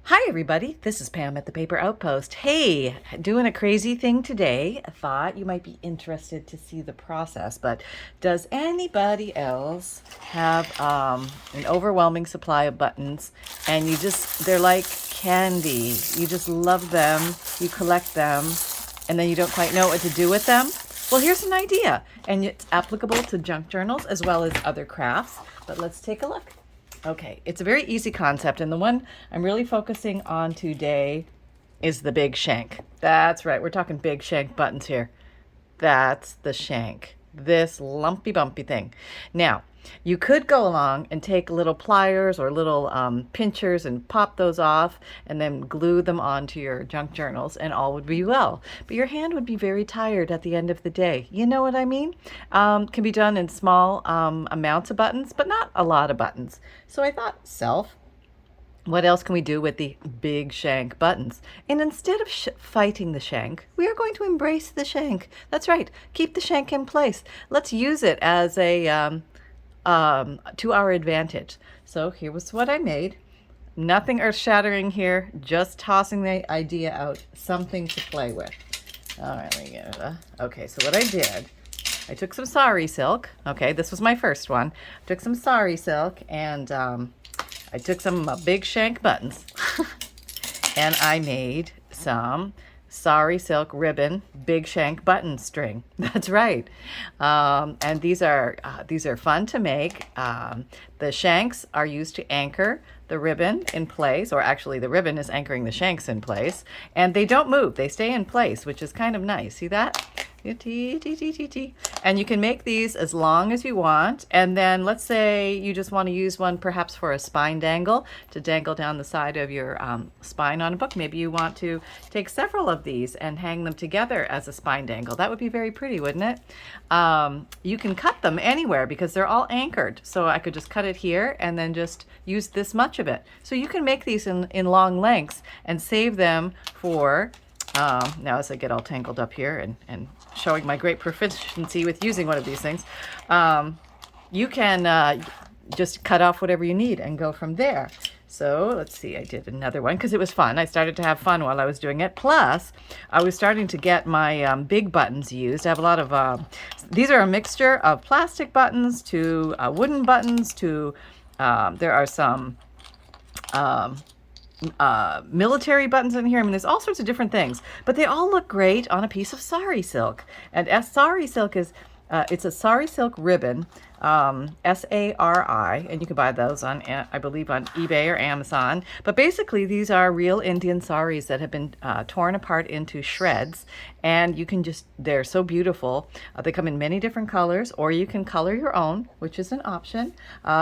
Hi everybody, this is Pam at the Paper Outpost. Hey, doing a crazy thing today. I thought you might be interested to see the process, but does anybody else have an overwhelming supply of buttons and they're like candy. You just love them, you collect them, and then you don't quite know what to do with them? Well, here's an idea, and it's applicable to junk journals as well as other crafts, but let's take a look. Okay, it's a very easy concept, and the one I'm really focusing on today is the big shank. That's right, we're talking big shank buttons here. That's the shank, this lumpy bumpy thing. Now, you could go along and take little pliers or little pinchers and pop those off and then glue them onto your junk journals and all would be well. But your hand would be very tired at the end of the day. You know what I mean? Can be done in small amounts of buttons, but not a lot of buttons. So I thought, what else can we do with the big shank buttons? And instead of fighting the shank, we are going to embrace the shank. That's right, keep the shank in place. Let's use it as a to our advantage. So here was what I made. Nothing earth-shattering here, just tossing the idea out, something to play with. All right, let me get it. Okay, so what I did, I took some sari silk. Okay, this was my first one. Took some sari silk and I took some big shank buttons and I made some sari silk ribbon big shank button string. That's right. And these are fun to make. The shanks are used to anchor the ribbon in place, or actually the ribbon is anchoring the shanks in place, and they don't move. They stay in place, which is kind of nice. See that? And you can make these as long as you want, and then let's say you just want to use one perhaps for a spine dangle to dangle down the side of your spine on a book. Maybe you want to take several of these and hang them together as a spine dangle. That would be very pretty, wouldn't it? You can cut them anywhere because they're all anchored, so I could just cut it here and then just use this much of it. So you can make these in long lengths and save them for now as I get all tangled up here and showing my great proficiency with using one of these things, you can just cut off whatever you need and go from there. So let's see, I did another one because it was fun. I started to have fun while I was doing it. Plus, I was starting to get my big buttons used. I have a lot of, these are a mixture of plastic buttons to wooden buttons to, there are some military buttons in here. I mean, there's all sorts of different things, but they all look great on a piece of sari silk. And sari silk is, it's a sari silk ribbon, S-A-R-I, and you can buy those on, I believe, on eBay or Amazon. But basically, these are real Indian saris that have been torn apart into shreds, and you can just, they're so beautiful. They come in many different colors, or you can color your own, which is an option,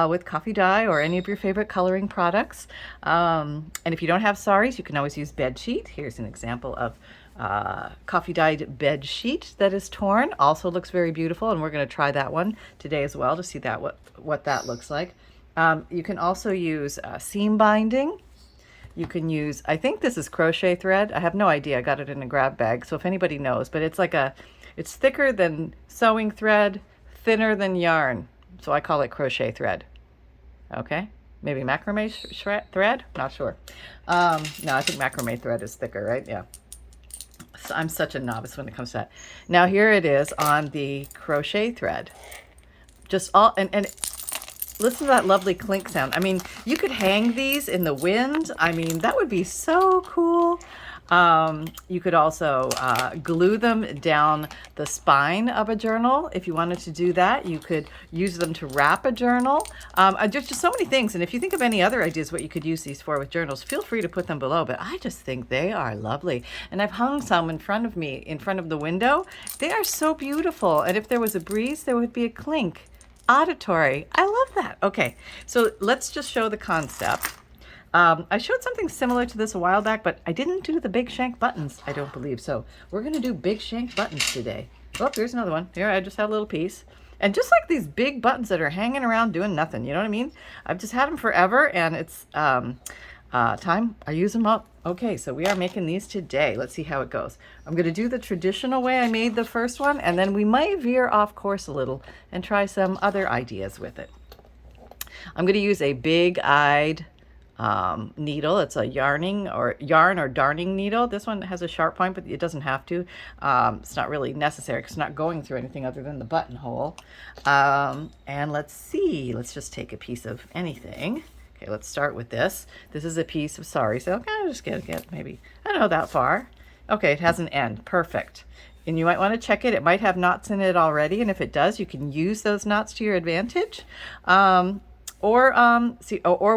with coffee dye or any of your favorite coloring products. And if you don't have saris, you can always use bed sheet. Here's an example of coffee dyed bed sheet that is torn. Also looks very beautiful, and we're going to try that one today as well to see that what that looks like. You can also use seam binding. You can use, I think this is crochet thread. I have no idea. I got it in a grab bag, so if anybody knows, but it's like it's thicker than sewing thread, thinner than yarn, so I call it crochet thread. Okay, maybe macrame thread, not sure. No, I think macrame thread is thicker, right? Yeah. So I'm such a novice when it comes to that. Now here it is on the crochet thread. Just all, and listen to that lovely clink sound. I mean, you could hang these in the wind. I mean, that would be so cool. You could also glue them down the spine of a journal. If you wanted to do that, you could use them to wrap a journal. Just so many things. And if you think of any other ideas what you could use these for with journals, feel free to put them below. But I just think they are lovely. And I've hung some in front of me, in front of the window. They are so beautiful. And if there was a breeze, there would be a clink. Auditory. I love that. Okay, so let's just show the concept. I showed something similar to this a while back, but I didn't do the big shank buttons, I don't believe. So we're going to do big shank buttons today. Oh, there's another one. Here, I just had a little piece. And just like these big buttons that are hanging around doing nothing, you know what I mean? I've just had them forever, and it's time I use them up. Okay, so we are making these today. Let's see how it goes. I'm going to do the traditional way I made the first one, and then we might veer off course a little and try some other ideas with it. I'm going to use a big-eyed needle. It's a yarn or darning needle. This one has a sharp point, but it doesn't have to. It's not really necessary because it's not going through anything other than the buttonhole. And let's see, let's just take a piece of anything. Okay, let's start with this. This is a piece of sari silk. I'll just get maybe, I don't know, that far. Okay, it has an end. Perfect. And you might want to check it. It might have knots in it already, and if it does, you can use those knots to your advantage. Or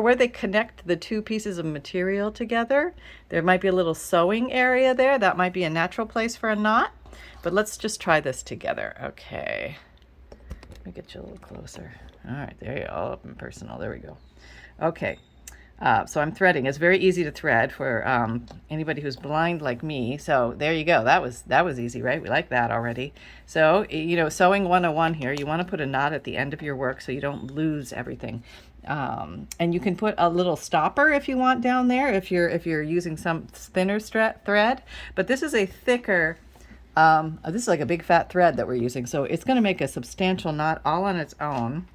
where they connect the two pieces of material together, there might be a little sewing area there. That might be a natural place for a knot. But let's just try this together. Okay. Let me get you a little closer. All right, there you go. All up and personal. There we go. Okay. So I'm threading. It's very easy to thread for anybody who's blind like me. So there you go. That was easy, right? We like that already. So, you know, sewing 101 here, you want to put a knot at the end of your work so you don't lose everything. And you can put a little stopper if you want down there, if you're using some thinner thread. But this is a thicker, this is like a big fat thread that we're using. So it's going to make a substantial knot all on its own.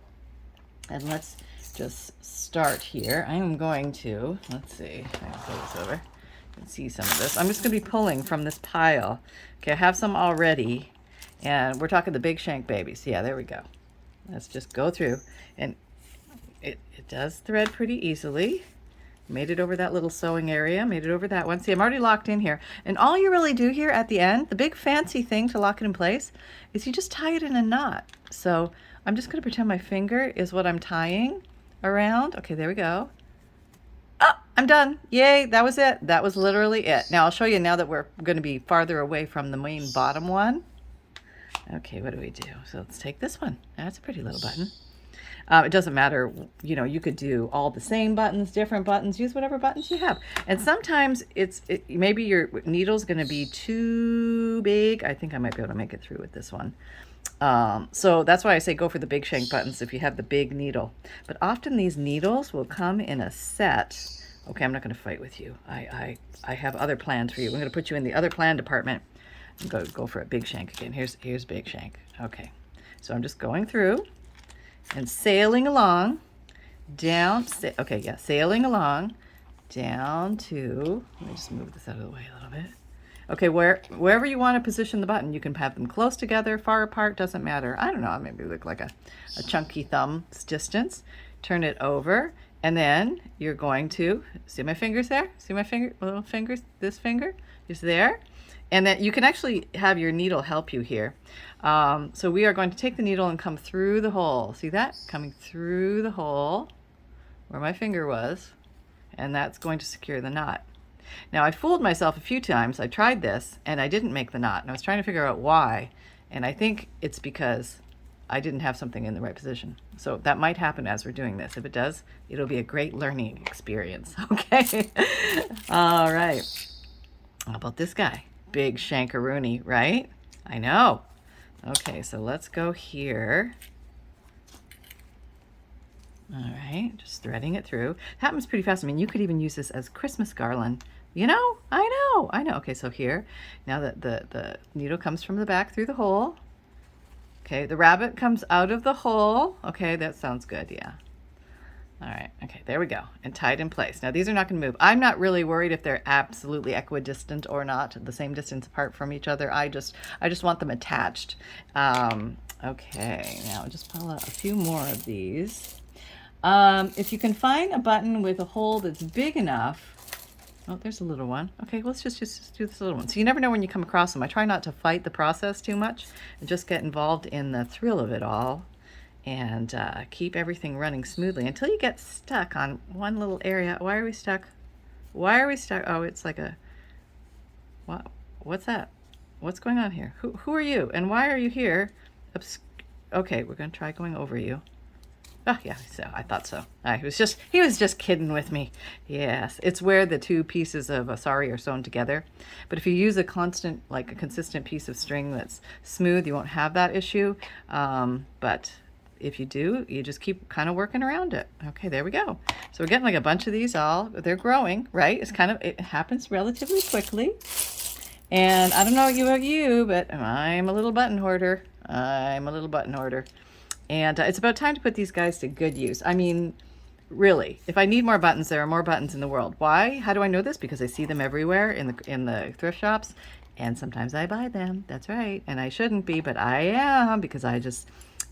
And let's just start here. I am going to, let's see, I can pull this over. You can see some of this. I'm just going to be pulling from this pile. Okay, I have some already, and we're talking the big shank babies. Yeah, there we go. Let's just go through, and it does thread pretty easily. Made it over that little sewing area, made it over that one. See, I'm already locked in here. And all you really do here at the end, the big fancy thing to lock it in place, is you just tie it in a knot. So I'm just going to pretend my finger is what I'm tying around. Okay, there we go. Oh, I'm done. Yay, that was it. That was literally it. Now I'll show you now that we're going to be farther away from the main bottom one. Okay, what do we do? So let's take this one. That's a pretty little button. It doesn't matter, you know, you could do all the same buttons, different buttons, use whatever buttons you have. And sometimes maybe your needle's going to be too big. I think I might be able to make it through with this one. So that's why I say go for the big shank buttons if you have the big needle. But often these needles will come in a set. Okay, I'm not going to fight with you. I have other plans for you. I'm going to put you in the other plan department. I'm going to go for a big shank again. Here's big shank. Okay, so I'm just going through and sailing along down. Okay, yeah, sailing along down to, let me just move this out of the way a little bit. Okay, wherever you want to position the button, you can have them close together, far apart, doesn't matter. I don't know, maybe look like a chunky thumb distance. Turn it over, and then you're going to, see my fingers there? See my finger, little fingers, this finger is there. And then you can actually have your needle help you here. So we are going to take the needle and come through the hole. See that? Coming through the hole where my finger was, and that's going to secure the knot. Now I fooled myself a few times. I tried this and I didn't make the knot, and I was trying to figure out why. And I think it's because I didn't have something in the right position. So that might happen as we're doing this. If it does, it'll be a great learning experience. Okay. All right. How about this guy? Big shankaroonie, right? I know. Okay, so let's go here. All right, just threading it through. It happens pretty fast. I mean, you could even use this as Christmas garland. You know? I know. Okay, so here, now that the needle comes from the back through the hole. Okay, the rabbit comes out of the hole. Okay, that sounds good, yeah. All right, okay, there we go, and tied in place. Now these are not going to move. I'm not really worried if they're absolutely equidistant or not, the same distance apart from each other. I just want them attached. Okay, now just pull out a few more of these. If you can find a button with a hole that's big enough, oh, there's a little one. Okay, let's just do this little one. So you never know when you come across them. I try not to fight the process too much and just get involved in the thrill of it all. And keep everything running smoothly until you get stuck on one little area. Why are we stuck? Why are we stuck? Oh, it's like a, what? What's that? What's going on here? Who are you? And why are you here? Okay, we're going to try going over you. Oh, yeah, so I thought so. He was just kidding with me. Yes, it's where the two pieces of a sari are sewn together. But if you use a consistent piece of string that's smooth, you won't have that issue. But if you do, you just keep kind of working around it. Okay, there we go. So we're getting like a bunch of these they're growing, right? It happens relatively quickly. And I don't know about you, but I'm a little button hoarder. And it's about time to put these guys to good use. I mean, Really, if I need more buttons, there are more buttons in the world. Why? How do I know this? Because I see them everywhere in the thrift shops, and sometimes I buy them. That's right. And I shouldn't be, but I am, because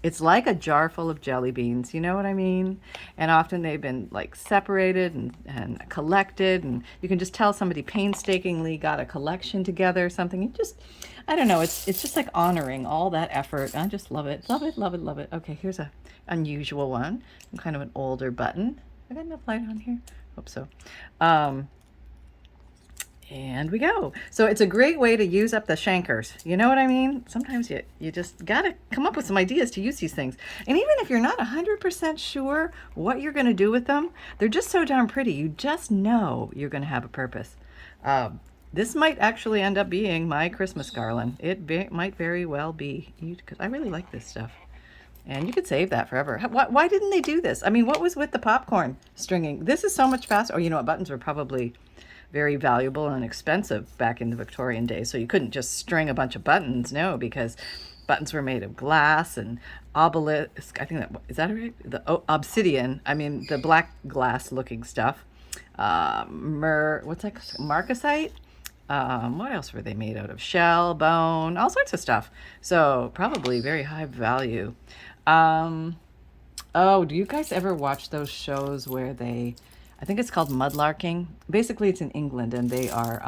it's like a jar full of jelly beans, you know what I mean? And often they've been like separated and collected, and you can just tell somebody painstakingly got a collection together or something. I don't know, it's just like honoring all that effort. I just love it, love it, love it, love it. Okay, here's a unusual one, kind of an older button. I got enough light on here? Hope so. And we go. So it's a great way to use up the shankers. You know what I mean? Sometimes you just got to come up with some ideas to use these things. And even if you're not 100% sure what you're going to do with them, they're just so darn pretty. You just know you're going to have a purpose. This might actually end up being my Christmas garland. It might very well be, because I really like this stuff. And you could save that forever. Why didn't they do this? I mean, what was with the popcorn stringing? This is so much faster. Oh, you know what? Buttons were probably very valuable and expensive back in the Victorian days. So you couldn't just string a bunch of buttons, no, because buttons were made of glass and obelisk. I think is that right? The obsidian. I mean, the black glass looking stuff. What's that? Marcasite. What else were they made out of? Shell, bone, all sorts of stuff. So probably very high value. Oh, do you guys ever watch those shows where I think it's called mudlarking. Basically, it's in England, and they are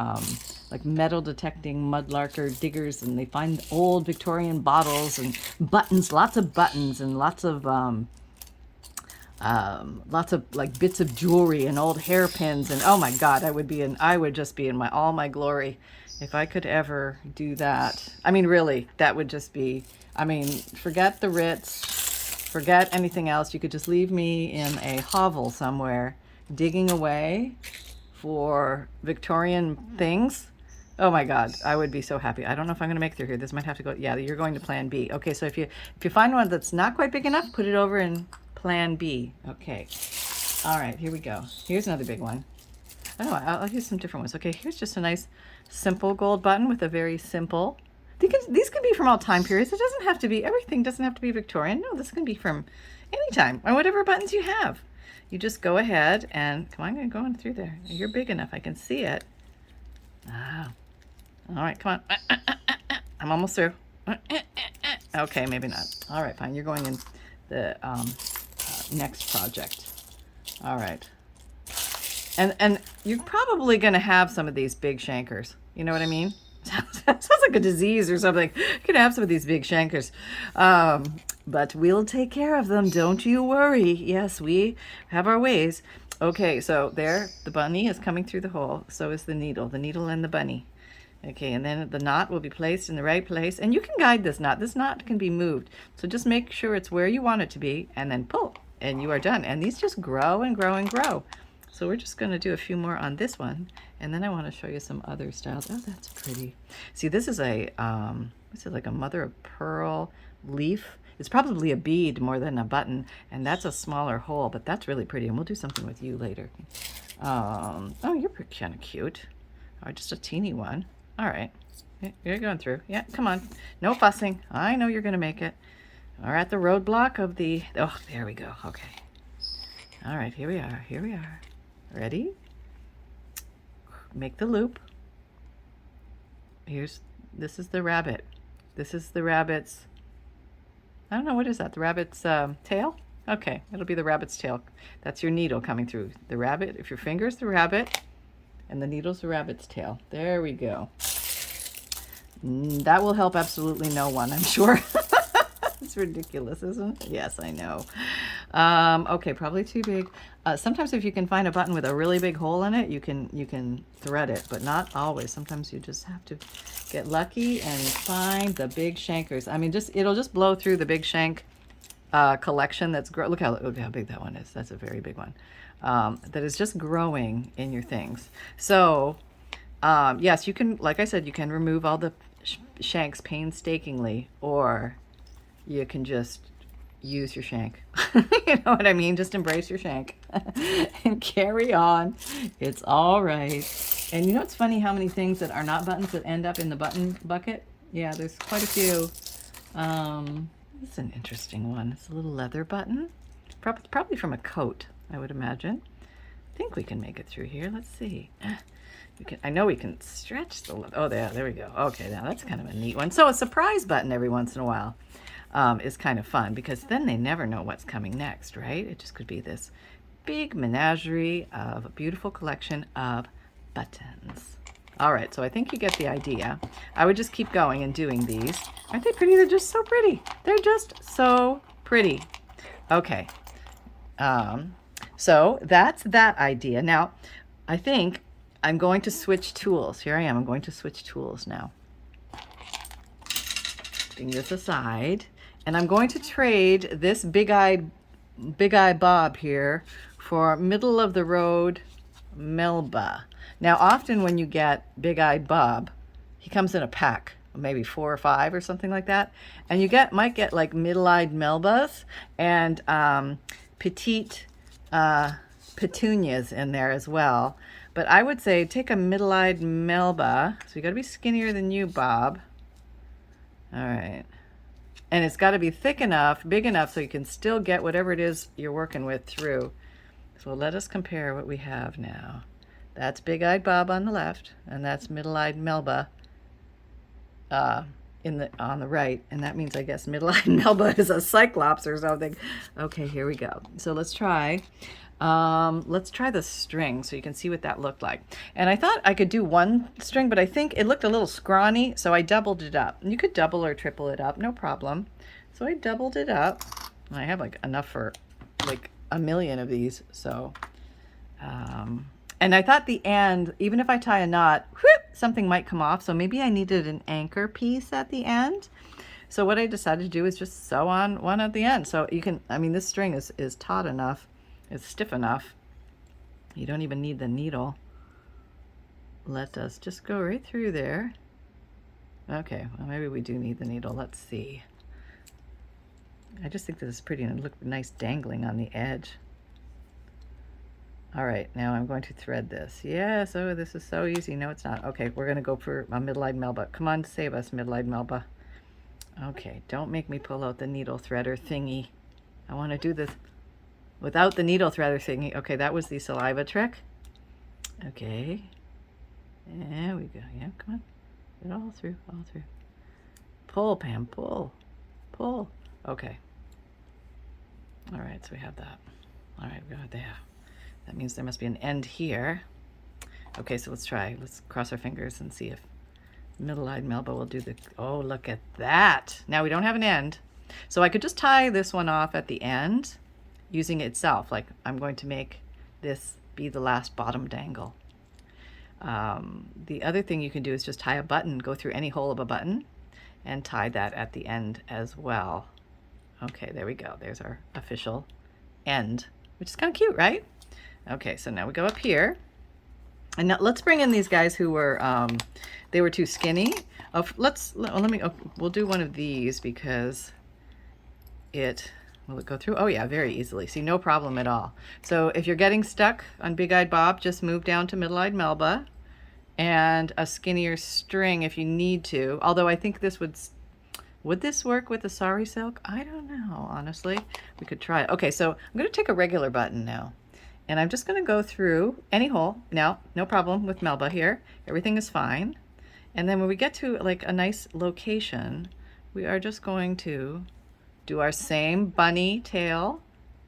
like metal detecting mudlarker diggers, and they find old Victorian bottles and buttons, lots of buttons, and lots of like bits of jewelry and old hairpins. And oh my God, I would just be in all my glory if I could ever do that. I mean, really, that would just be. I mean, forget the Ritz, forget anything else. You could just leave me in a hovel somewhere, digging away for Victorian things. Oh my God, I would be so happy. I don't know if I'm going to make it through here. This might have to go. Yeah, you're going to plan B. Okay, so if you find one that's not quite big enough, put it over in plan B. Okay. All right, here we go. Here's another big one. I don't know, I'll use some different ones. Okay, here's just a nice simple gold button with a very simple. These can be from all time periods. It doesn't have to be, everything doesn't have to be Victorian. No, this can be from any time, or whatever buttons you have. You just go ahead and, come on, I'm going to go on through there. You're big enough, I can see it. Ah. All right, come on. I'm almost through. Okay, maybe not. All right, fine. You're going in the next project. All right. And you're probably going to have some of these big shankers. You know what I mean? Sounds like a disease or something. You're going to have some of these big shankers. But we'll take care of them. Don't you worry. Yes, we have our ways. Okay, so there, the bunny is coming through the hole. So is the needle and the bunny. Okay, and then the knot will be placed in the right place. And you can guide this knot. This knot can be moved. So just make sure it's where you want it to be, and then pull, and you are done. And these just grow and grow and grow. So we're just going to do a few more on this one, and then I want to show you some other styles. Oh, that's pretty. See, this is what's it, like a mother of pearl leaf. It's probably a bead more than a button, and that's a smaller hole, but that's really pretty, and we'll do something with you later. Oh, you're kind of cute. All right, just a teeny one. All right, you're going through. Yeah, come on. No fussing. I know you're going to make it. We're at the roadblock of the, oh, there we go. Okay. All right, here we are. Here we are. Ready? Make the loop. This is the rabbit. This is the rabbit's, I don't know, what is that? The rabbit's tail? Okay, it'll be the rabbit's tail. That's your needle coming through. The rabbit, if your finger's the rabbit, and the needle's the rabbit's tail. There we go. That will help absolutely no one, I'm sure. It's ridiculous, isn't it? Yes, I know. Okay, probably too big. Sometimes if you can find a button with a really big hole in it, you can thread it, but not always. Sometimes you just have to get lucky and find the big shankers. I mean, it'll just blow through the big shank collection that's look how big that one is. That's a very big one. That is just growing in your things. So yes, you can, like I said, you can remove all the shanks painstakingly, or you can just use your shank. You know what I mean? Just embrace your shank and carry on. It's all right. And you know, it's funny how many things that are not buttons that end up in the button bucket. Yeah, there's quite a few. This is an interesting one. It's a little leather button, probably from a coat. I would imagine. I think we can make it through here. Let's see. I know we can stretch the, oh, there we go. Okay, now that's kind of a neat one. So a surprise button every once in a while is kind of fun, because then they never know what's coming next, right? It just could be this big menagerie of a beautiful collection of buttons. All right, so I think you get the idea. I would just keep going and doing these. Aren't they pretty? They're just so pretty. They're just so pretty. Okay, so that's that idea. Now, I think I'm going to switch tools. Here I am. I'm going to switch tools now. Putting this aside. And I'm going to trade this Big Eye Bob here for middle of the road Melba. Now, often when you get Big Eyed Bob, he comes in a pack, maybe 4 or 5 or something like that. And you might get like middle-eyed Melbas and petite petunias in there as well. But I would say take a middle-eyed Melba. So you got to be skinnier than you, Bob. All right. And it's got to be thick enough, big enough, so you can still get whatever it is you're working with through. So let us compare what we have now. That's Big-Eyed Bob on the left, and that's Middle-Eyed Melba on the right. And that means, I guess, Middle-Eyed Melba is a cyclops or something. Okay, here we go. So let's try the string so you can see what that looked like. And I thought I could do one string, but I think it looked a little scrawny, so I doubled it up. You could double or triple it up, no problem. So I doubled it up. I have like enough for like a million of these, so and I thought the end, even if I tie a knot, whoop, something might come off, so maybe I needed an anchor piece at the end. So what I decided to do is just sew on one at the end. So you can, I mean, this string is taut enough. It's stiff enough. You don't even need the needle. Let us just go right through there. Okay, well, maybe we do need the needle. Let's see. I just think this is pretty and it looked nice dangling on the edge. All right, now I'm going to thread this. Yes, oh, this is so easy. No, it's not. Okay, we're going to go for a middle-eyed Melba. Come on, save us, middle-eyed Melba. Okay, don't make me pull out the needle threader thingy. I want to do this without the needle threader thingy. Okay, that was the saliva trick. Okay. There we go. Yeah, come on. Get it all through, all through. Pull, Pam, pull. Pull. Okay. All right, so we have that. All right, we got it there. That means there must be an end here. Okay, so let's try. Let's cross our fingers and see if middle-eyed Melba will do the... Oh, look at that. Now we don't have an end. So I could just tie this one off at the end using it itself. Like I'm going to make this be the last bottom dangle. The other thing you can do is just tie a button, go through any hole of a button and tie that at the end as well. Okay, there we go. There's our official end, which is kind of cute, right? Okay, so now we go up here. And now let's bring in these guys who were, they were too skinny. Oh, we'll do one of these because will it go through? Oh yeah, very easily. See, no problem at all. So if you're getting stuck on Big-Eyed Bob, just move down to Middle-Eyed Melba and a skinnier string if you need to. Although I think this would this work with the sari silk? I don't know, honestly. We could try it. Okay, so I'm going to take a regular button now. And I'm just going to go through any hole. Now, no problem with Melba here. Everything is fine. And then when we get to like a nice location, we are just going to do our same bunny tail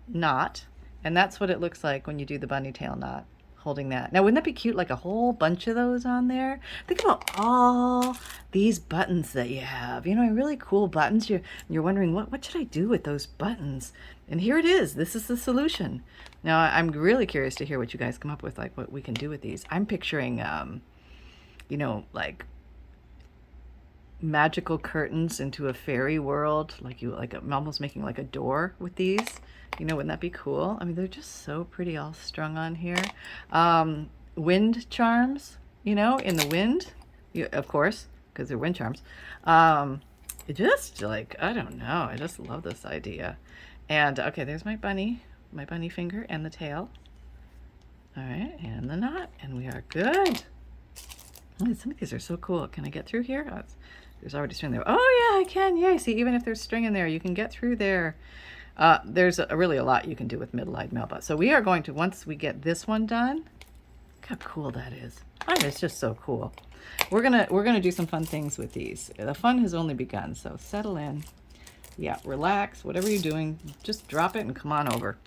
knot. And that's what it looks like when you do the bunny tail knot, holding that. Now, wouldn't that be cute? Like a whole bunch of those on there. Think about all these buttons that you have. You know, really cool buttons. You're wondering, what should I do with those buttons? And here it is. This is the solution. Now, I'm really curious to hear what you guys come up with, like what we can do with these. I'm picturing, you know, like magical curtains into a fairy world. I'm almost making like a door with these. You know, wouldn't that be cool? I mean, they're just so pretty all strung on here. Wind charms, you know, in the wind, of course, because they're wind charms. It just like, I don't know. I just love this idea. And okay, there's my bunny finger and the tail. All right, and the knot, and we are good. Some of these are so cool. Can I get through here? Oh, there's already string there. Oh yeah, I can. Yeah, see, even if there's string in there, you can get through there. There's really a lot you can do with middle-eyed Melba. So we are going to, once we get this one done, look how cool that is. I mean, it's just so cool. We're gonna do some fun things with these. The fun has only begun, so settle in. Yeah, relax. Whatever you're doing, just drop it and come on over.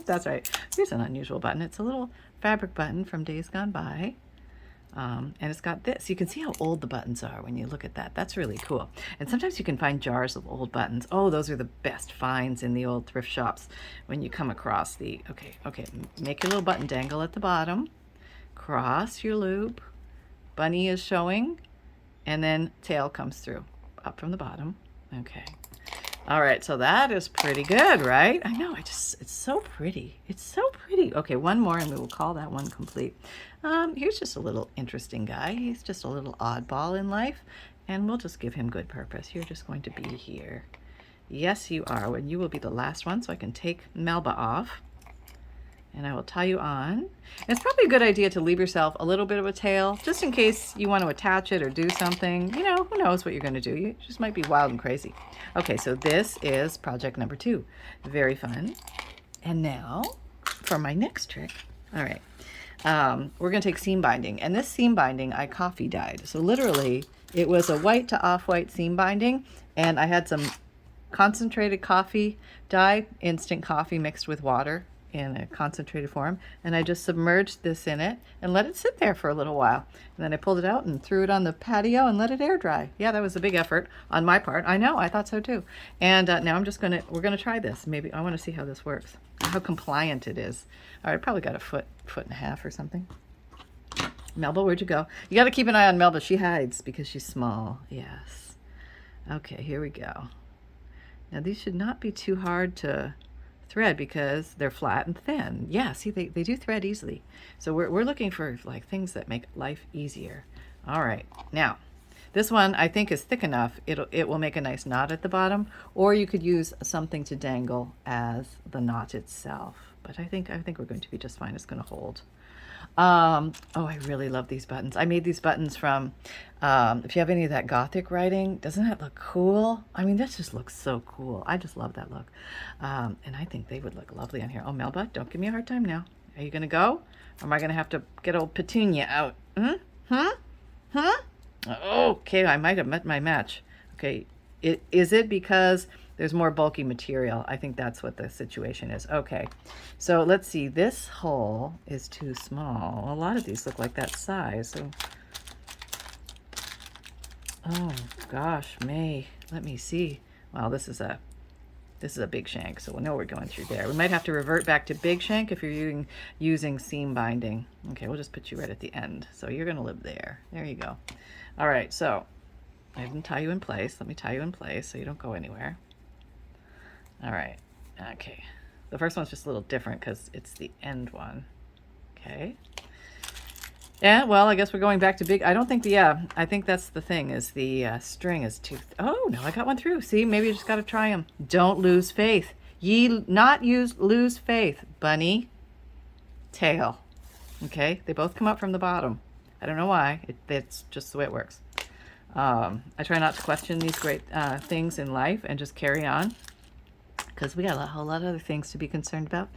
That's right. Here's an unusual button. It's a little fabric button from days gone by. And it's got this. You can see how old the buttons are when you look at that. That's really cool. And sometimes you can find jars of old buttons. Oh, those are the best finds in the old thrift shops when you come across the, okay, make your little button dangle at the bottom. Cross your loop. Bunny is showing. And then tail comes through, up from the bottom. Okay. All right, so that is pretty good, right? I know, it's so pretty. It's so pretty. Okay, one more and we will call that one complete. Here's just a little interesting guy. He's just a little oddball in life, and we'll just give him good purpose. You're just going to be here. Yes, you are, and you will be the last one, so I can take Melba off. And I will tie you on. It's probably a good idea to leave yourself a little bit of a tail, just in case you want to attach it or do something. You know, who knows what you're going to do. You just might be wild and crazy. Okay, so this is project number 2. Very fun. And now, for my next trick. All right. We're going to take seam binding. And this seam binding, I coffee dyed. So literally, it was a white to off-white seam binding. And I had some concentrated coffee dye, instant coffee mixed with water in a concentrated form, and I just submerged this in it and let it sit there for a little while, and then I pulled it out and threw it on the patio and let it air dry. Yeah, that was a big effort on my part. I know, I thought so too. And now we're gonna try this. Maybe I want to see how this works, how compliant it is. All right, I probably got a foot and a half or something. Melba, where'd you go? You got to keep an eye on Melba. She hides because she's small. Yes. Okay, here we go. Now these should not be too hard to thread because they're flat and thin. Yeah, see, they do thread easily. So we're looking for like things that make life easier. All right, now this one I think is thick enough. It will make a nice knot at the bottom, or you could use something to dangle as the knot itself. But I think we're going to be just fine. It's going to hold. Oh, I really love these buttons. I made these buttons from, if you have any of that Gothic writing, doesn't that look cool? I mean, that just looks so cool. I just love that look. And I think they would look lovely on here. Oh, Melba, don't give me a hard time now. Are you going to go? Or am I going to have to get old Petunia out? Okay, I might have met my match. Okay, is it because there's more bulky material? I think that's what the situation is. Okay, so let's see. This hole is too small. A lot of these look like that size. So, oh gosh, May. Let me see. Well, this is a big shank, so we'll know we're going through there. We might have to revert back to big shank if you're using seam binding. Okay, we'll just put you right at the end. So you're going to live there. There you go. All right, so I didn't tie you in place. Let me tie you in place so you don't go anywhere. All right, okay. The first one's just a little different because it's the end one. Okay. Yeah, well, I guess we're going back to big. I don't think I think that's the thing, is the string is too, oh, no, I got one through. See, maybe you just got to try them. Don't lose faith. Ye not lose faith, bunny, tail. Okay, they both come up from the bottom. I don't know why. It's just the way it works. I try not to question these great things in life and just carry on, because we got a whole lot of other things to be concerned about.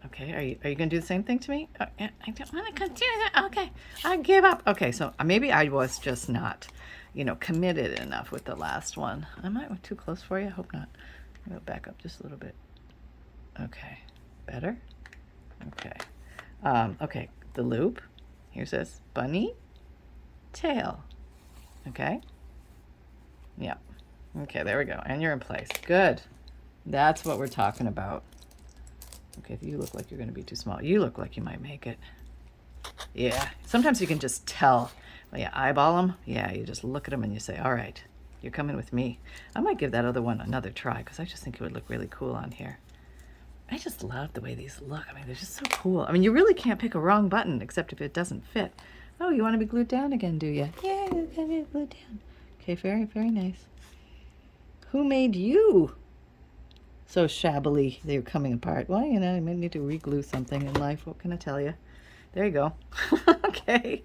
Okay, are you going to do the same thing to me? I don't want to continue that. Okay, I give up. Okay, so maybe I was just not, committed enough with the last one. I might went too close for you. I hope not. I'll go back up just a little bit. Okay, better? Okay. Okay, the loop. Here's this bunny, tail. Okay? Yeah. Okay, there we go. And you're in place. Good. That's what we're talking about. Okay, you look like you're going to be too small. You look like you might make it. Yeah. Sometimes you can just tell. When you eyeball them, yeah, you just look at them and you say, all right, you're coming with me. I might give that other one another try because I just think it would look really cool on here. I just love the way these look. I mean, they're just so cool. I mean, you really can't pick a wrong button except if it doesn't fit. Oh, you want to be glued down again, do you? Yeah, you can be glued down. Okay, very, very nice. Who made you so shabbily they're coming apart? Well, you might need to re-glue something in life. What can I tell you? There you go. Okay.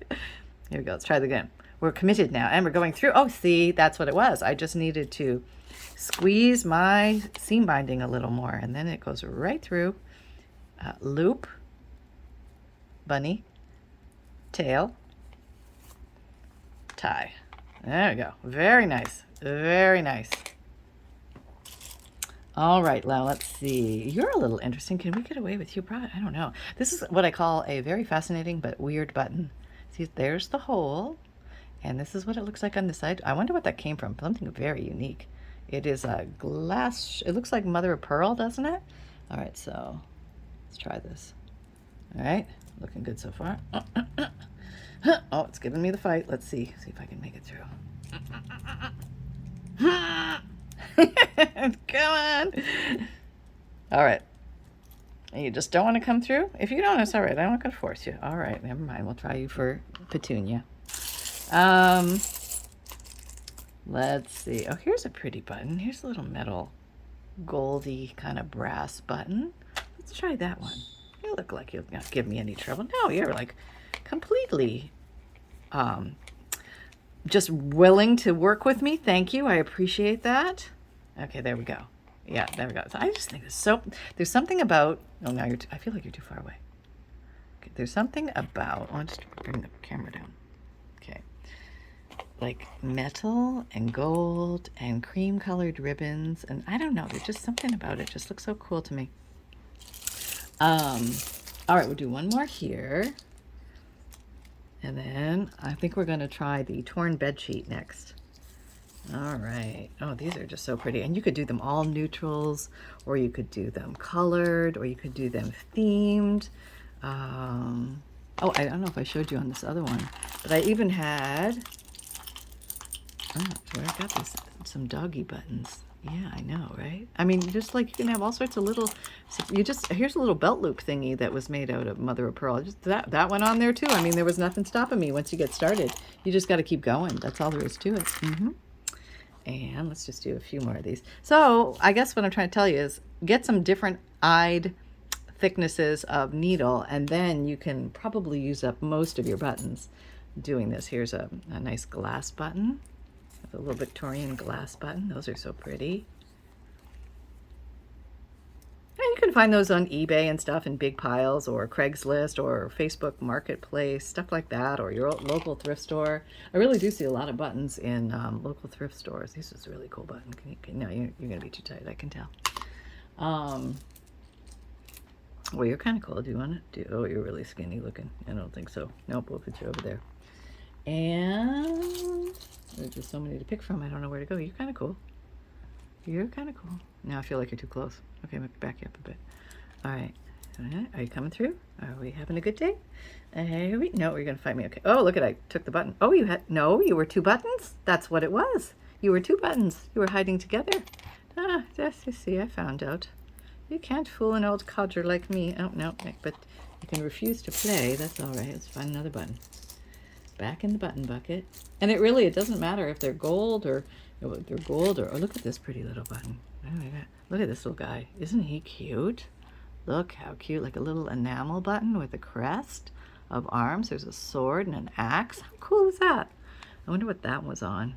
Here we go. Let's try it again. We're committed now, and we're going through. Oh, see, that's what it was. I just needed to squeeze my seam binding a little more, and then it goes right through. Loop, bunny, tail, tie. There we go. Very nice. Very nice. All right, now let's see. You're a little interesting. Can we get away with you, Brad? I don't know. This is what I call a very fascinating but weird button. See, there's the hole, and this is what it looks like on the side. I wonder what that came from. Something very unique. It is a glass. It looks like mother of pearl, doesn't it? All right, so let's try this. All right, looking good so far. Oh, it's giving me the fight. Let's see if I can make it through. Come on. All right. You just don't want to come through? If you don't, it's all right. I'm not going to force you. All right, never mind. We'll try you for petunia. Let's see. Oh, here's a pretty button. Here's a little metal, goldy kind of brass button. Let's try that one. You look like you'll not give me any trouble. No, you're like completely just willing to work with me. Thank you. I appreciate that. Okay, there we go. Yeah, there we go. So I just think there's something about, oh, now I feel like you're too far away. Okay, there's something about, I'll just bring the camera down. Okay. Like metal and gold and cream colored ribbons. And I don't know, there's just something about it. Just looks so cool to me. All right, we'll do one more here. And then I think we're going to try the torn bed sheet next. All right. Oh, these are just so pretty. And you could do them all neutrals, or you could do them colored, or you could do them themed. Oh, I don't know if I showed you on this other one, but I even had, oh, where I got this, some doggy buttons. Yeah, I know, right? I mean, just like you can have all sorts of little, here's a little belt loop thingy that was made out of mother of pearl. Just that went on there too. I mean, there was nothing stopping me once you get started. You just got to keep going. That's all there is to it. And let's just do a few more of these. So I guess what I'm trying to tell you is get some different eyed thicknesses of needle, and then you can probably use up most of your buttons doing this. Here's a nice glass button. A little Victorian glass button. Those are so pretty. And you can find those on eBay and stuff in big piles, or Craigslist, or Facebook Marketplace, stuff like that, or your local thrift store. I really do see a lot of buttons in local thrift stores. This is a really cool button. No, you're going to be too tight, I can tell. Well, you're kind of cool. Do you want to do? Oh, you're really skinny looking. I don't think so. Nope, we'll put you over there. And there's just so many to pick from. I don't know where to go. You're kind of cool. You're kind of cool. Now I feel like you're too close. Okay, I'm going to back you up a bit. All right. Are you coming through? Are we having a good day? No, you're going to fight me. Okay. Oh, look at, I took the button. Oh, you were two buttons? That's what it was. You were two buttons. You were hiding together. Ah, yes, you see, I found out. You can't fool an old codger like me. Oh, no, but you can refuse to play. That's all right. Let's find another button. Back in the button bucket. And it doesn't matter if they're gold or look at this pretty little button. Oh my God. Look at this little guy. Isn't he cute? Look how cute, like a little enamel button with a crest of arms. There's a sword and an axe. How cool is that? I wonder what that was on.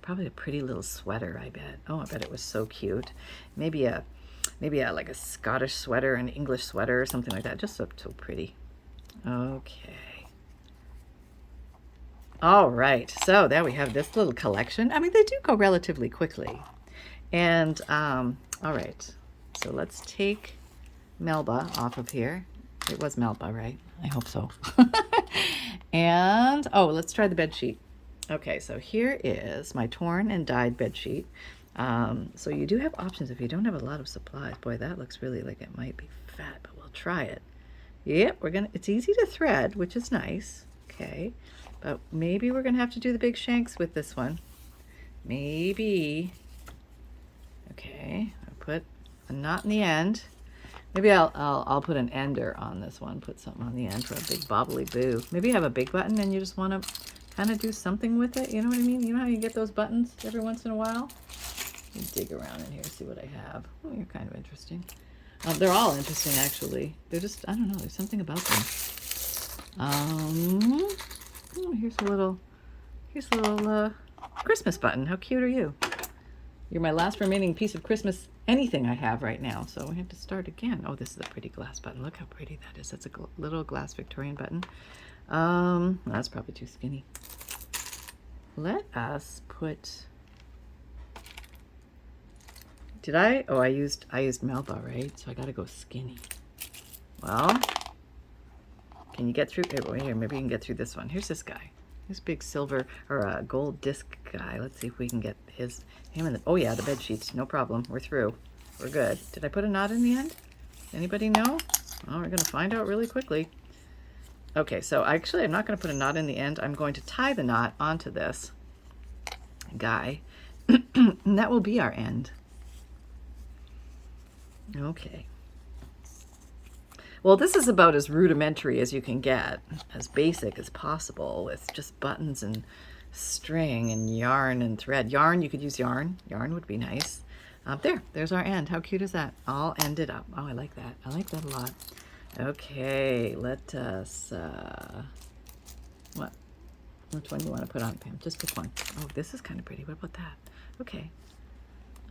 Probably a pretty little sweater, I bet. Oh, I bet it was so cute. Maybe a like a Scottish sweater, an English sweater, or something like that. Just so pretty. Okay. All right, so there we have this little collection. I mean, they do go relatively quickly. And, all right, so let's take Melba off of here. It was Melba, right? I hope so. And, oh, let's try the bed sheet. Okay, so here is my torn and dyed bed sheet. So you do have options if you don't have a lot of supplies. Boy, that looks really like it might be fat, but we'll try it. Yep, it's easy to thread, which is nice. Okay. But maybe we're going to have to do the big shanks with this one. Maybe. Okay, I'll put a knot in the end. Maybe I'll put an ender on this one. Put something on the end for a big bobbly boo. Maybe you have a big button and you just want to kind of do something with it. You know what I mean? You know how you get those buttons every once in a while? Let me dig around in here, see what I have. Oh, you're kind of interesting. They're all interesting, actually. They're just, I don't know, there's something about them. Oh, here's a little Christmas button. How cute are you? You're my last remaining piece of Christmas anything I have right now. So we have to start again. Oh, this is a pretty glass button. Look how pretty that is. That's a little glass Victorian button. That's probably too skinny. Let us put, did I? Oh, I used Melba, right? So I gotta go skinny. Well, can you get through? Wait, here, maybe you can get through this one. Here's this guy. This big silver or gold disc guy. Let's see if we can get him in the, oh yeah, the bed sheets. No problem. We're through. We're good. Did I put a knot in the end? Anybody know? Oh, we're gonna find out really quickly. Okay, so actually I'm not gonna put a knot in the end. I'm going to tie the knot onto this guy, and that will be our end. Okay. Well, this is about as rudimentary as you can get, as basic as possible, with just buttons and string and yarn and thread. Yarn, you could use yarn. Yarn would be nice. There's our end. How cute is that? All ended up. Oh, I like that. I like that a lot. Okay, let us, which one do you want to put on, Pam? Just pick one. Oh, this is kind of pretty. What about that? Okay.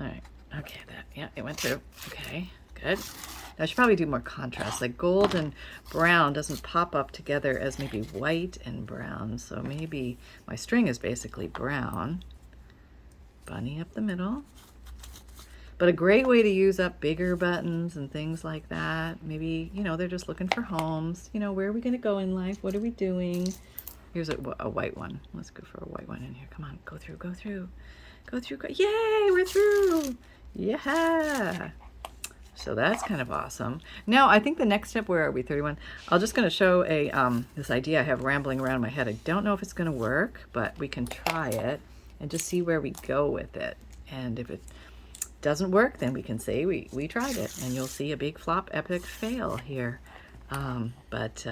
All right. Okay, yeah, it went through. Okay, good. Now, I should probably do more contrast. Like gold and brown doesn't pop up together as maybe white and brown. So maybe my string is basically brown. Bunny up the middle. But a great way to use up bigger buttons and things like that. Maybe, you know, they're just looking for homes. You know, where are we going to go in life? What are we doing? Here's a white one. Let's go for a white one in here. Come on, go through, go through. Go through, go. Yay, we're through. Yeah. So that's kind of awesome. Now, I think the next step, where are we, 31? I'm just going to show this idea I have rambling around in my head. I don't know if it's going to work, but we can try it and just see where we go with it. And if it doesn't work, then we can say we tried it, and you'll see a big flop epic fail here. But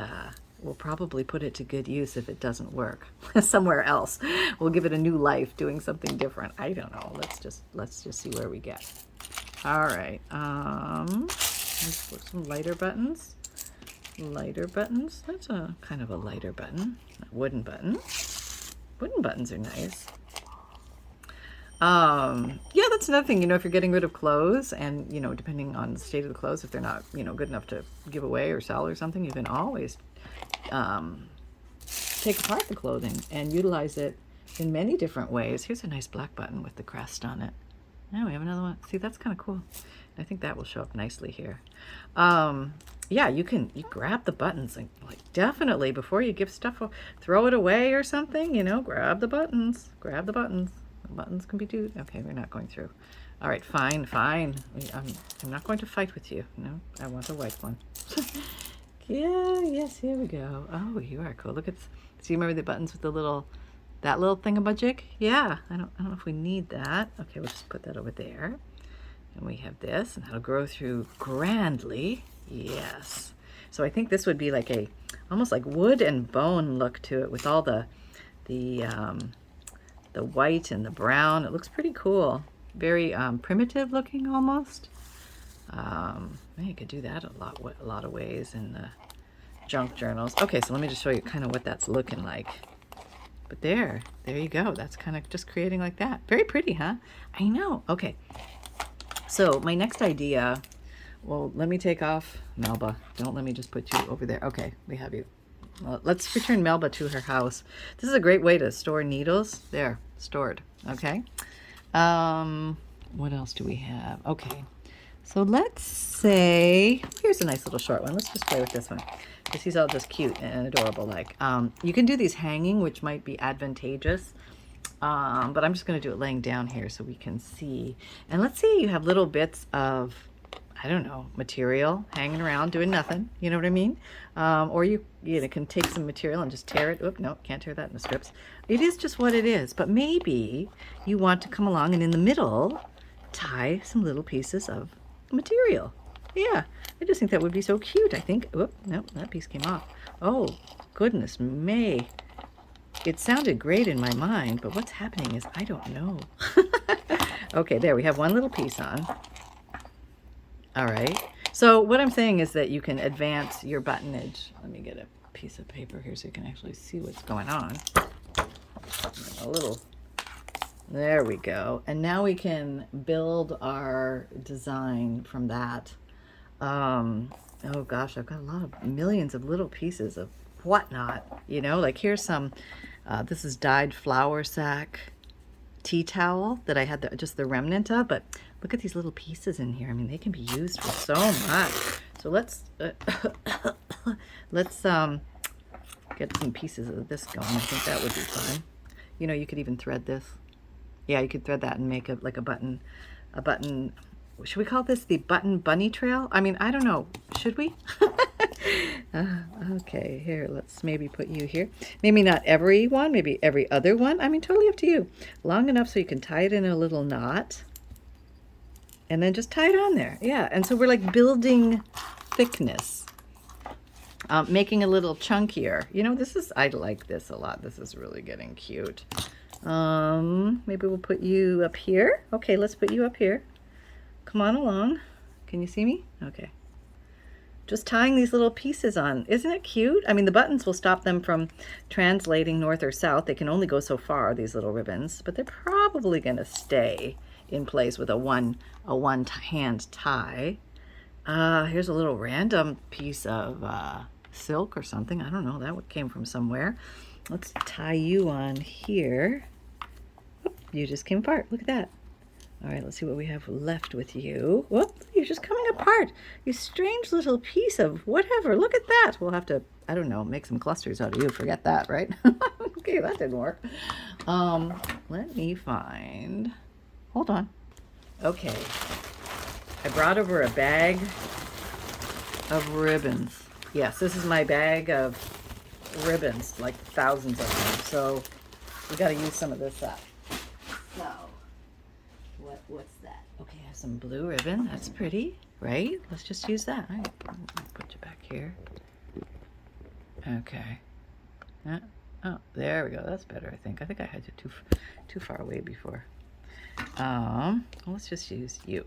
we'll probably put it to good use if it doesn't work somewhere else. We'll give it a new life doing something different. I don't know. Let's just see where we get. All right. Let's put some lighter buttons. Lighter buttons. That's a kind of a lighter button. A wooden button. Wooden buttons are nice. Yeah, that's another thing, you know, if you're getting rid of clothes and, you know, depending on the state of the clothes, if they're not, you know, good enough to give away or sell or something, you can always take apart the clothing and utilize it in many different ways. Here's a nice black button with the crest on it. Now we have another one. See, that's kind of cool. I think that will show up nicely here. Yeah, you grab the buttons and, like, definitely before you give stuff, throw it away or something, you know, grab the buttons. Grab the buttons. The buttons can be do. Okay, we're not going through. All right, fine. I'm not going to fight with you. No, I want a white one. Yeah, yes, here we go. Oh, you are cool. Look at, so you remember the buttons with the little, that little thingamajig? Yeah, I don't know if we need that. Okay, we'll just put that over there. And we have this, and that'll grow through grandly. Yes. So I think this would be like a, almost like wood and bone look to it with all the white and the brown. It looks pretty cool. Very primitive looking almost. You could do that a lot of ways in the junk journals. Okay, so let me just show you kind of what that's looking like. But there you go. That's kind of just creating like that. Very pretty, huh? I know. Okay. So my next idea, well, let me take off Melba. Don't let me just put you over there. Okay, we have you. Well, let's return Melba to her house. This is a great way to store needles. There, stored. Okay. What else do we have? Okay. So let's say, here's a nice little short one. Let's just play with this one, because he's all just cute and adorable. Like, you can do these hanging, which might be advantageous. But I'm just going to do it laying down here so we can see. And let's say you have little bits of, I don't know, material hanging around doing nothing. You know what I mean? Or you can take some material and just tear it. Oop, no, can't tear that into strips. It is just what it is. But maybe you want to come along and in the middle tie some little pieces of material. Yeah, I just think that would be so cute. I think, oop, no, that piece came off. Oh, goodness me. It sounded great in my mind, but what's happening is I don't know. Okay, there, we have one little piece on. All right. So what I'm saying is that you can advance your buttonage. Let me get a piece of paper here so you can actually see what's going on. A little There we go. And now we can build our design from that. Oh gosh, I've got a lot of millions of little pieces of whatnot, you know, like here's some, this is dyed flour sack tea towel that I had just the remnant of, but look at these little pieces in here. I mean, they can be used for so much. So let's, let's get some pieces of this going. I think that would be fun. You know, you could even thread this. Yeah, you could thread that and make like a button, should we call this the button bunny trail? I mean, I don't know. Should we? Okay, here, let's maybe put you here. Maybe not every one, maybe every other one. I mean, totally up to you. Long enough so you can tie it in a little knot. And then just tie it on there. Yeah, and so we're like building thickness. Making a little chunkier. You know, I like this a lot. This is really getting cute. Maybe we'll put you up here. Okay, let's put you up here. Come on along. Can you see me? Okay. Just tying these little pieces on. Isn't it cute? I mean, the buttons will stop them from translating north or south. They can only go so far, these little ribbons, but they're probably going to stay in place with a one hand tie. Here's a little random piece of silk or something. I don't know. That came from somewhere. Let's tie you on here. Whoop, you just came apart. Look at that. All right, let's see what we have left with you. Whoop, you're just coming apart. You strange little piece of whatever. Look at that. We'll have to, I don't know, make some clusters out of you. Forget that, right? Okay, that didn't work. Let me find, hold on. Okay, I brought over a bag of ribbons. Yes, this is my bag of ribbons, like thousands of them. So we got to use some of this up. So what's that? Okay, I have some blue ribbon. That's pretty, right? Let's just use that. All right, I'll put you back here. Okay. Oh, there we go. That's better, I think. I think I had you too far away before. Let's just use you.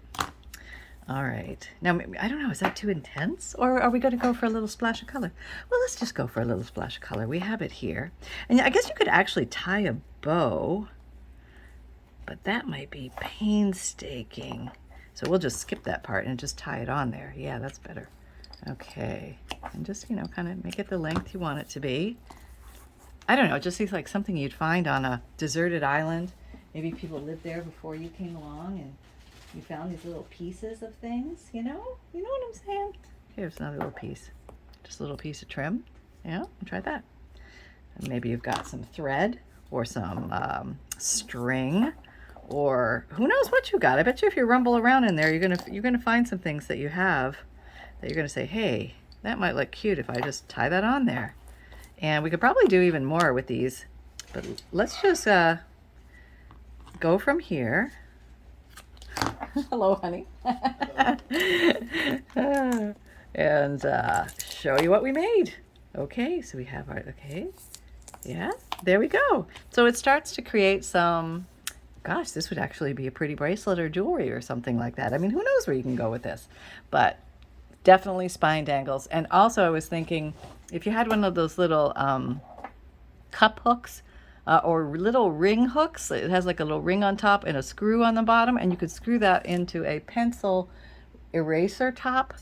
All right. Now, I don't know, is that too intense? Or are we going to go for a little splash of color? Well, let's just go for a little splash of color. We have it here. And I guess you could actually tie a bow, but that might be painstaking. So we'll just skip that part and just tie it on there. Yeah, that's better. Okay. And just, you know, kind of make it the length you want it to be. I don't know, it just seems like something you'd find on a deserted island. Maybe people lived there before you came along and you found these little pieces of things, you know? You know what I'm saying? Here's another little piece. Just a little piece of trim. Yeah, try that. And maybe you've got some thread or some string, or who knows what you got. I bet you if you rumble around in there, you're gonna find some things that you have that you're gonna say, hey, that might look cute if I just tie that on there. And we could probably do even more with these, but let's just go from here. Hello, honey. And show you what we made. Okay, so we have our, okay, yeah, there we go. So it starts to create some, gosh, this would actually be a pretty bracelet or jewelry or something like that. I mean, who knows where you can go with this, but definitely spine dangles. And also I was thinking, if you had one of those little cup hooks, or little ring hooks. It has like a little ring on top and a screw on the bottom, and you could screw that into a pencil eraser top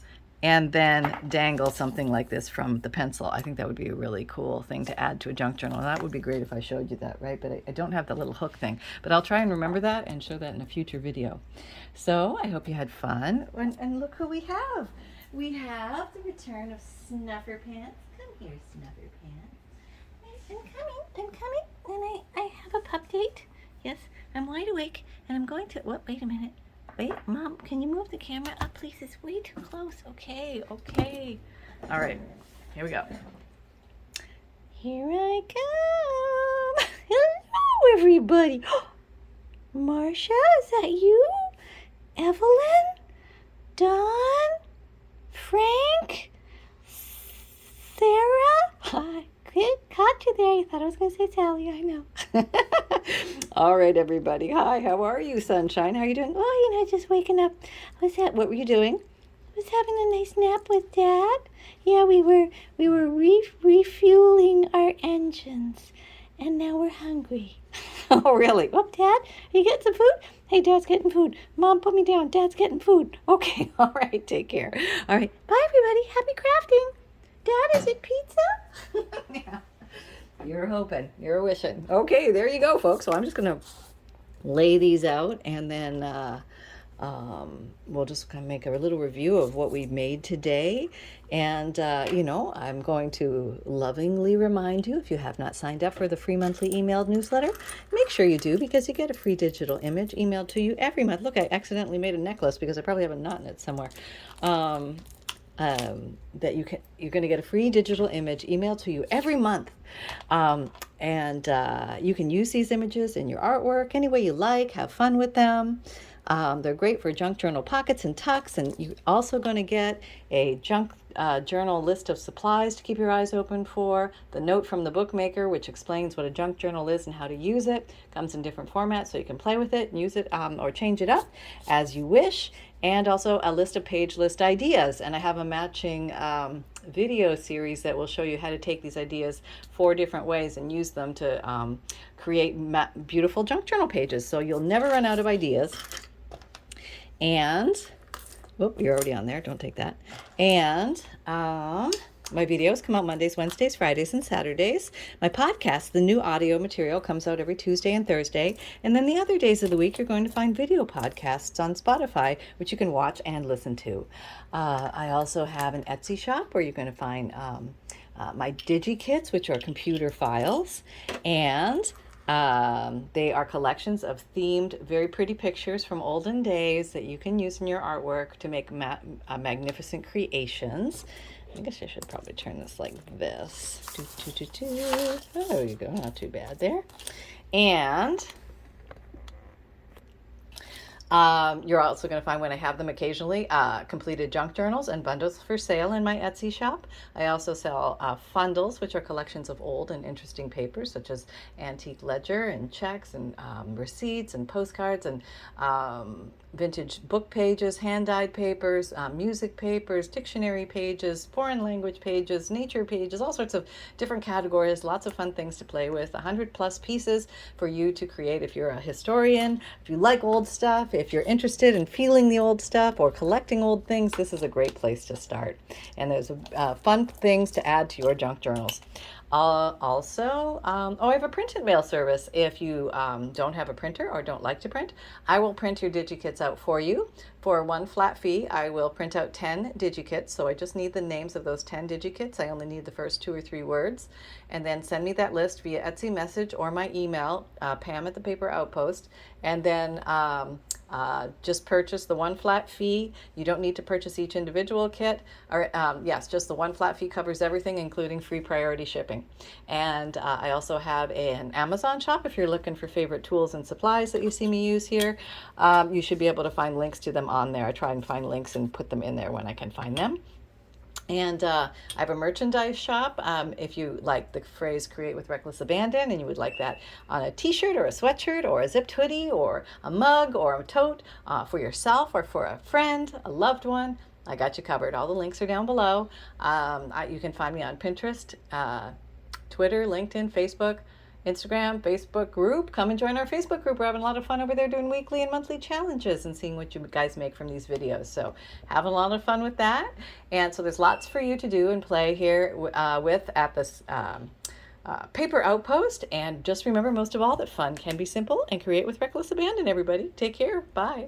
and then dangle something like this from the pencil. I think that would be a really cool thing to add to a junk journal. That would be great if I showed you that, right? But I don't have the little hook thing, but I'll try and remember that and show that in a future video. So I hope you had fun. And look who we have. We have the return of Snuffer Pants. Come here, Snuffer Pants. I'm coming, and I have a pup date. Yes, I'm wide awake, and I'm going to, what, wait a minute. Wait, Mom, can you move the camera up, please? It's way too close. Okay. All right, here we go. Here I come. Hello, everybody. Marcia, is that you? Evelyn? Dawn? Frank? Sarah? Hi. Caught you there. You thought I was going to say Sally. I know. All right, everybody. Hi, how are you, sunshine? How are you doing? Oh, you know, just waking up. What were you doing? I was having a nice nap with Dad. Yeah, we were refueling our engines, and now we're hungry. Oh, really? Oh, Dad, are you getting some food? Hey, Dad's getting food. Mom, put me down. Dad's getting food. Okay, all right, take care. All right, bye, everybody. Happy crafting. Dad, is it pizza? Yeah. You're hoping. You're wishing. Okay, there you go, folks. So I'm just going to lay these out, and then we'll just kind of make a little review of what we've made today. And, I'm going to lovingly remind you, if you have not signed up for the free monthly emailed newsletter, make sure you do, because you get a free digital image emailed to you every month. Look, I accidentally made a necklace because I probably have a knot in it somewhere. That you're going to get a free digital image emailed to you every month. And you can use these images in your artwork any way you like. Have fun with them. They're great for junk journal pockets and tucks, and you're also going to get a junk journal list of supplies to keep your eyes open for, the note from the bookmaker, which explains what a junk journal is and how to use it. Comes in different formats, so you can play with it and use it or change it up as you wish, and also a list of page list ideas. And I have a matching video series that will show you how to take these ideas 4 different ways and use them to create beautiful junk journal pages, so you'll never run out of ideas. And you're already on there, don't take that. And my videos come out Mondays, Wednesdays, Fridays, and Saturdays. My podcast, the new audio material, comes out every Tuesday and Thursday. And then the other days of the week, you're going to find video podcasts on Spotify, which you can watch and listen to. I also have an Etsy shop where you're going to find my Digikits, which are computer files. And they are collections of themed, very pretty pictures from olden days that you can use in your artwork to make magnificent creations. I guess I should probably turn this like this. Oh, there you go. Not too bad there. And you're also going to find, when I have them occasionally, completed junk journals and bundles for sale in my Etsy shop. I also sell FUNDLEs, which are collections of old and interesting papers, such as antique ledger and checks and receipts and postcards and vintage book pages, hand-dyed papers, music papers, dictionary pages, foreign language pages, nature pages, all sorts of different categories, lots of fun things to play with, 100+ pieces for you to create if you're a historian, if you like old stuff, if you're interested in feeling the old stuff or collecting old things. This is a great place to start. And there's fun things to add to your junk journals. I have a print and mail service. If you don't have a printer or don't like to print, I will print your Digikits out for you. For one flat fee, I will print out 10 Digikits. So I just need the names of those 10 Digikits. I only need the first 2 or 3 words. And then send me that list via Etsy message or my email, Pam at the Paper Outpost. And then just purchase the one flat fee. You don't need to purchase each individual kit. Or yes, just the one flat fee covers everything, including free priority shipping. And I also have an Amazon shop. If you're looking for favorite tools and supplies that you see me use here, you should be able to find links to them on there. I try and find links and put them in there when I can find them. And I have a merchandise shop. If you like the phrase "create with reckless abandon" and you would like that on a t-shirt or a sweatshirt or a zipped hoodie or a mug or a tote for yourself or for a friend, a loved one, I got you covered. All the links are down below. You can find me on Pinterest, Twitter, LinkedIn, Facebook, Instagram, Facebook group. Come and join our Facebook group. We're having a lot of fun over there doing weekly and monthly challenges and seeing what you guys make from these videos. So having a lot of fun with that. And so there's lots for you to do and play here with at this Paper Outpost. And just remember, most of all, that fun can be simple, and create with reckless abandon, everybody. Take care. Bye.